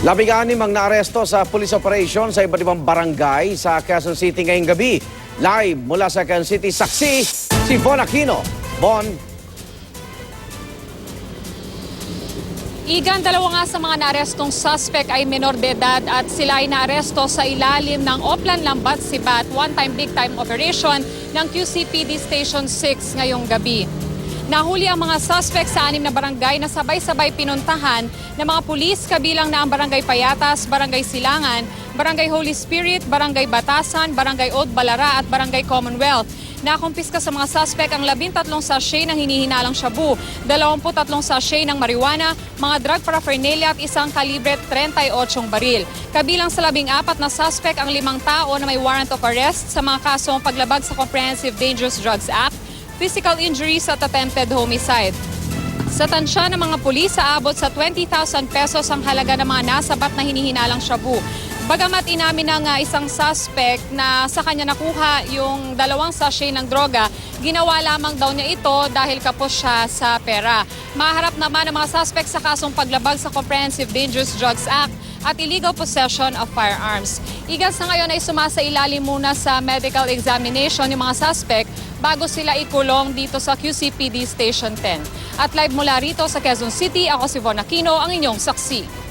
Labing-anim ang naaresto sa police operation sa iba't ibang barangay sa Quezon City ngayong gabi. Live mula sa Quezon City, saksi si Von Aquino. Bon. Igan, dalawa nga sa mga naarestong suspect ay menor de edad at sila ay naaresto sa ilalim ng Oplan Lambat Sibat one-time big-time operation ng QCPD Station 6 ngayong gabi. Nahuli ang mga suspect sa 6 na barangay na sabay-sabay pinuntahan ng mga pulis kabilang na ang Barangay Payatas, Barangay Silangan, Barangay Holy Spirit, Barangay Batasan, Barangay Old Balara at Barangay Commonwealth. Nakumpiska sa mga suspect ang 13 sachet ng hinihinalang shabu, 23 sachet ng marijuana, mga drug paraphernalia at isang kalibre 38 baril. Kabilang sa 14 na suspect ang 5 tao na may warrant of arrest sa mga kasong paglabag sa Comprehensive Dangerous Drugs Act, physical injuries at attempted homicide. Sa tansya ng mga pulis, aabot sa 20,000 pesos ang halaga ng mga nasabat na hinihinalang shabu. Bagamat inamin ng isang suspect na sa kanya nakuha yung 2 sachet ng droga, ginawa lamang daw niya ito dahil kapos siya sa pera. Maharap naman ang mga suspect sa kasong paglabag sa Comprehensive Dangerous Drugs Act at illegal possession of firearms. Igan sa ngayon ay sumasailalim muna sa medical examination yung mga suspect bago sila ikulong dito sa QCPD Station 10. At live mula rito sa Quezon City, ako si Von Aquino, ang inyong saksi.